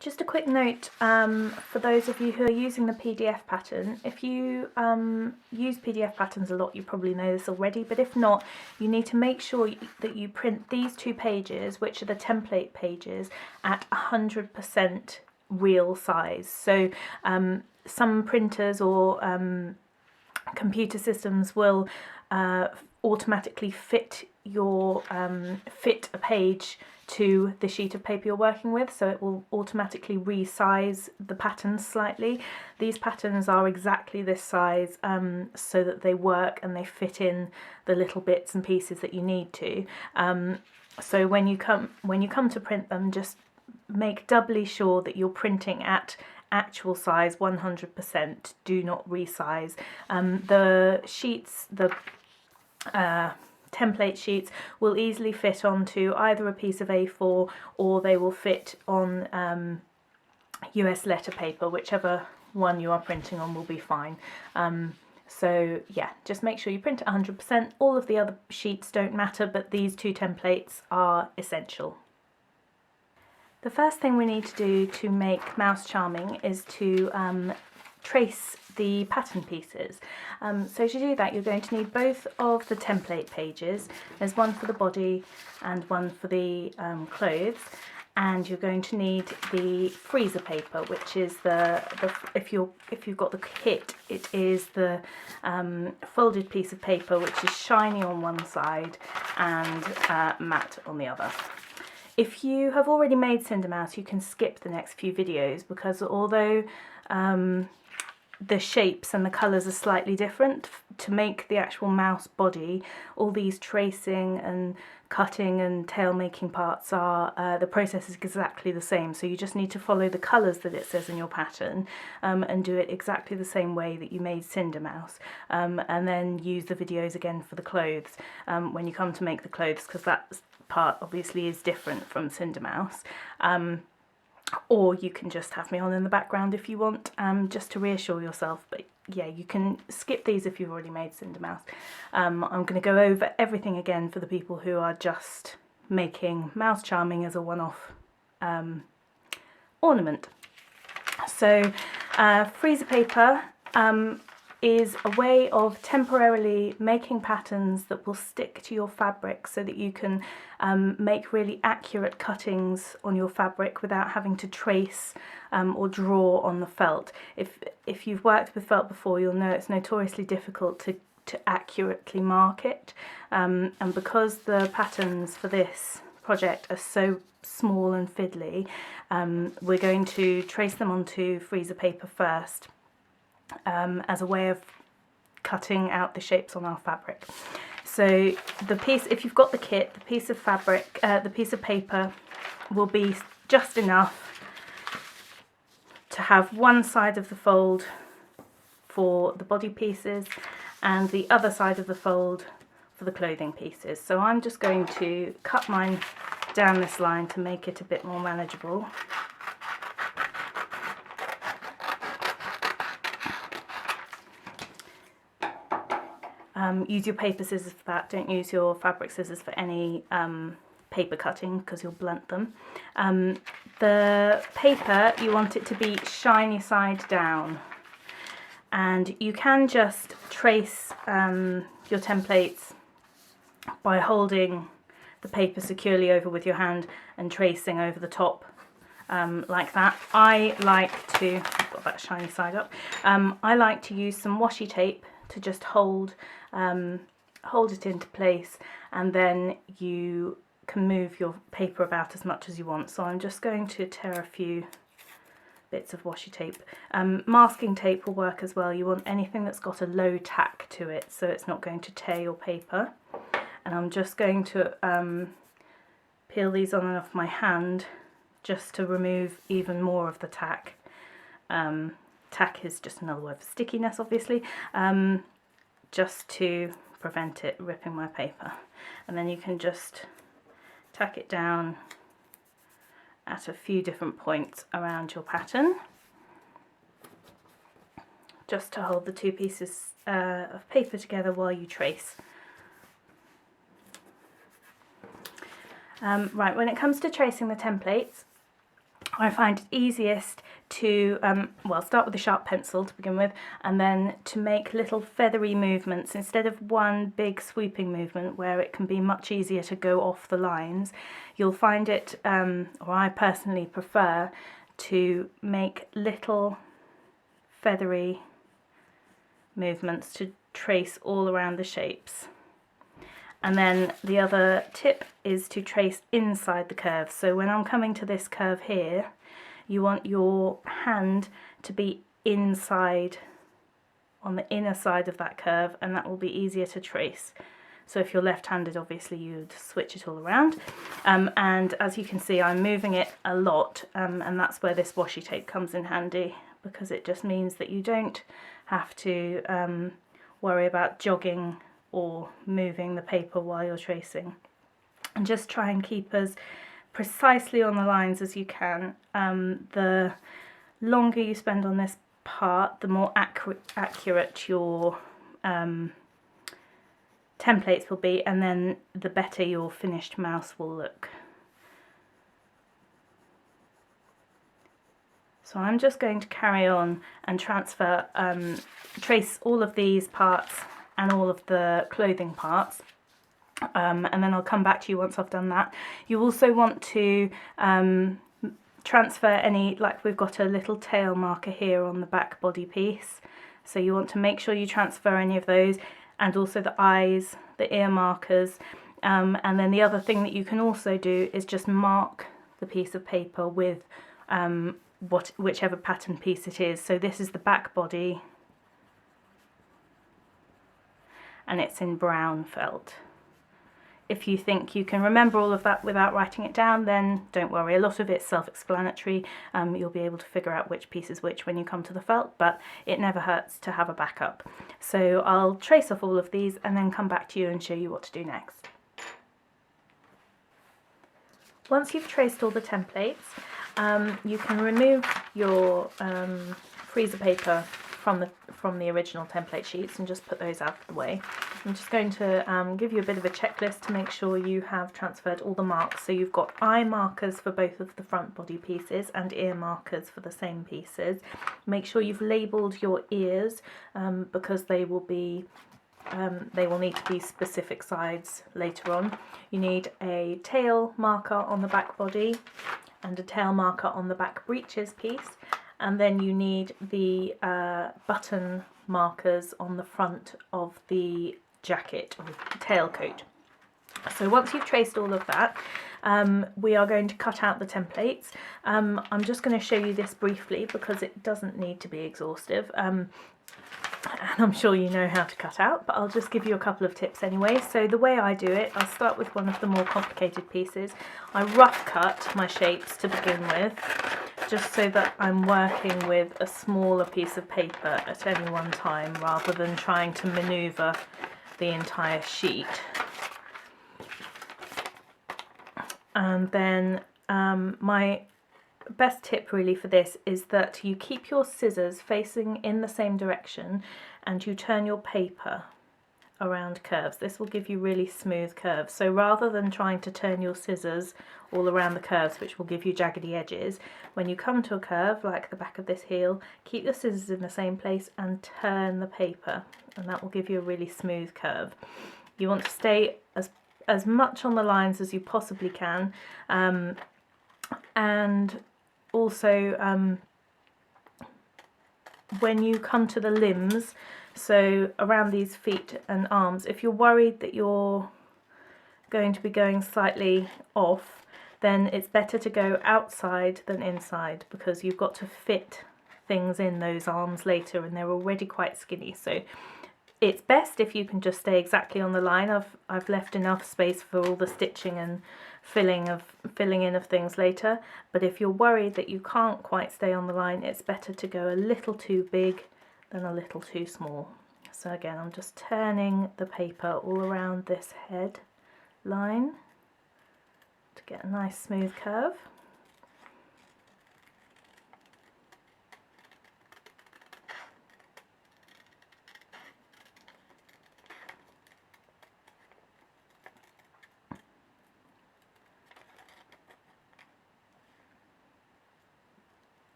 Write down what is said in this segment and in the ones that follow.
Just a quick note for those of you who are using the PDF pattern. If you use PDF patterns a lot, you probably know this already, but if not, you need to make sure that you print these 2 pages, which are the template pages, at 100% real size. So some printers or computer systems will automatically fit a page to the sheet of paper you're working with, so it will automatically resize the patterns slightly. These patterns are exactly this size so that they work and they fit in the little bits and pieces that you need to. So when you come to print them, just make doubly sure that you're printing at actual size 100%. Do not resize. The sheets, the template sheets will easily fit onto either a piece of A4 or they will fit on US letter paper. Whichever one you are printing on will be fine. So yeah, just make sure you print at 100%. All of the other sheets don't matter, but these 2 templates are essential. The first thing we need to do to make Mouse Charming is to trace the pattern pieces. So to do that, you're going to need both of the template pages. There's one for the body and one for the clothes, and you're going to need the freezer paper, which is if you've got the kit, it is the folded piece of paper which is shiny on one side and matte on the other. If you have already made Cinder Mouse, you can skip the next few videos, because although the shapes and the colours are slightly different, to make the actual mouse body, all these tracing and cutting and tail making parts are, the process is exactly the same. So you just need to follow the colours that it says in your pattern and do it exactly the same way that you made Cinder Mouse, and then use the videos again for the clothes when you come to make the clothes, because that part obviously is different from Cinder Mouse. Or you can just have me on in the background if you want, just to reassure yourself. But yeah, you can skip these if you've already made Cinder Mouse. I'm going to go over everything again for the people who are just making Mouse Charming as a one-off ornament. So freezer paper is a way of temporarily making patterns that will stick to your fabric, so that you can make really accurate cuttings on your fabric without having to trace or draw on the felt. If you've worked with felt before, you'll know it's notoriously difficult to accurately mark it, and because the patterns for this project are so small and fiddly, we're going to trace them onto freezer paper first, as a way of cutting out the shapes on our fabric. So the piece, if you've got the kit, the piece of fabric, the piece of paper will be just enough to have one side of the fold for the body pieces and the other side of the fold for the clothing pieces. So I'm just going to cut mine down this line to make it a bit more manageable. Use your paper scissors for that. Don't use your fabric scissors for any paper cutting, because you'll blunt them. The paper, you want it to be shiny side down, and you can just trace your templates by holding the paper securely over with your hand and tracing over the top like that. I like to, got that shiny side up, I like to use some washi tape to just hold it into place, and then you can move your paper about as much as you want. So I'm just going to tear a few bits of washi tape. Masking tape will work as well. You want anything that's got a low tack to it, so it's not going to tear your paper. And I'm just going to peel these on and off my hand, just to remove even more of the tack. Tack is just another word for stickiness, obviously, just to prevent it ripping my paper. And then you can just tack it down at a few different points around your pattern, just to hold the 2 pieces of paper together while you trace. Right, when it comes to tracing the templates, I find it easiest to, well, start with a sharp pencil to begin with, and then to make little feathery movements instead of one big sweeping movement where it can be much easier to go off the lines. You'll find it, or I personally prefer, to make little feathery movements to trace all around the shapes. And then the other tip is to trace inside the curve. So when I'm coming to this curve here, you want your hand to be inside, on the inner side of that curve, and that will be easier to trace. So if you're left-handed, obviously you'd switch it all around. And as you can see, I'm moving it a lot, and that's where this washi tape comes in handy, because it just means that you don't have to worry about jogging or moving the paper while you're tracing. And just try and keep as precisely on the lines as you can. The longer you spend on this part, the more accurate your templates will be, and then the better your finished mouse will look. So I'm just going to carry on and transfer, trace all of these parts and all of the clothing parts, and then I'll come back to you once I've done that. You also want to transfer any, like we've got a little tail marker here on the back body piece, so you want to make sure you transfer any of those, and also the eyes, the ear markers, and then the other thing that you can also do is just mark the piece of paper with whichever pattern piece it is. So this is the back body, and it's in brown felt. If you think you can remember all of that without writing it down, then don't worry, a lot of it's self-explanatory. You'll be able to figure out which piece is which when you come to the felt, but it never hurts to have a backup. So I'll trace off all of these and then come back to you and show you what to do next. Once you've traced all the templates, you can remove your freezer paper from the original template sheets and just put those out of the way. I'm just going to give you a bit of a checklist to make sure you have transferred all the marks. So you've got eye markers for both of the front body pieces and ear markers for the same pieces. Make sure you've labelled your ears because they will need to be specific sides later on. You need a tail marker on the back body and a tail marker on the back breeches piece, and then you need the button markers on the front of the jacket or tailcoat. So once you've traced all of that, we are going to cut out the templates. I'm just going to show you this briefly because it doesn't need to be exhaustive. And I'm sure you know how to cut out, but I'll just give you a couple of tips anyway. So the way I do it, I'll start with one of the more complicated pieces. I rough cut my shapes to begin with, just so that I'm working with a smaller piece of paper at any one time rather than trying to maneuver the entire sheet. And then my best tip really for this is that you keep your scissors facing in the same direction and you turn your paper around curves. This will give you really smooth curves. So rather than trying to turn your scissors all around the curves, which will give you jaggedy edges, when you come to a curve like the back of this heel, keep your scissors in the same place and turn the paper, and that will give you a really smooth curve. You want to stay as much on the lines as you possibly can, and also when you come to the limbs, so around these feet and arms, if you're worried that you're going to be going slightly off, then it's better to go outside than inside, because you've got to fit things in those arms later and they're already quite skinny. So it's best if you can just stay exactly on the line. I've left enough space for all the stitching and filling in of things later, but if you're worried that you can't quite stay on the line, it's better to go a little too big than a little too small. So again, I'm just turning the paper all around this head line to get a nice smooth curve.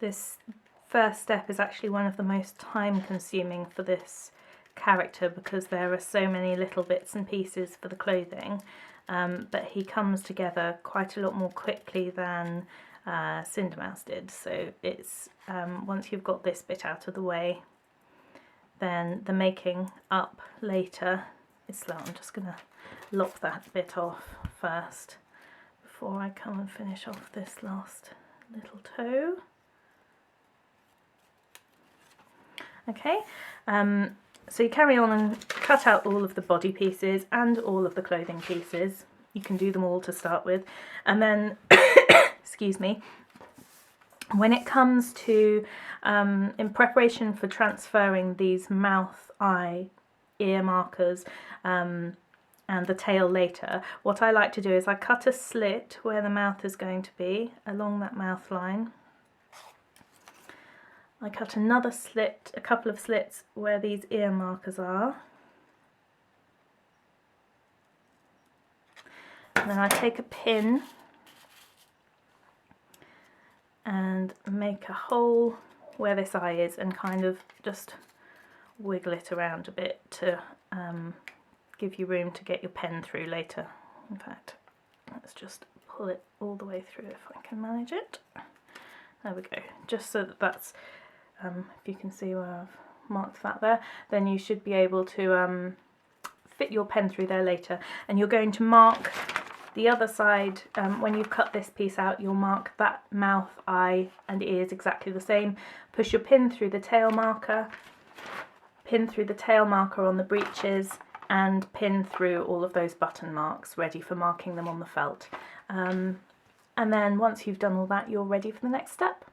this first step is actually one of the most time consuming for this character because there are so many little bits and pieces for the clothing, but he comes together quite a lot more quickly than Cindermouse did. So it's once you've got this bit out of the way, then the making up later is slow. I'm just going to lop that bit off first before I come and finish off this last little toe. Okay, so you carry on and cut out all of the body pieces and all of the clothing pieces. You can do them all to start with, and then excuse me, when it comes to in preparation for transferring these mouth, eye, ear markers and the tail later, what I like to do is I cut a slit where the mouth is going to be along that mouth line. I cut another slit, a couple of slits where these ear markers are. And then I take a pin and make a hole where this eye is and kind of just wiggle it around a bit to give you room to get your pen through later. In fact, let's just pull it all the way through if I can manage it. There we go, just so that that's, if you can see where I've marked that there, then you should be able to fit your pen through there later. And you're going to mark the other side, when you've cut this piece out, you'll mark that mouth, eye and ears exactly the same. Push your pin through the tail marker, pin through the tail marker on the breeches, and pin through all of those button marks, ready for marking them on the felt. And then once you've done all that, you're ready for the next step.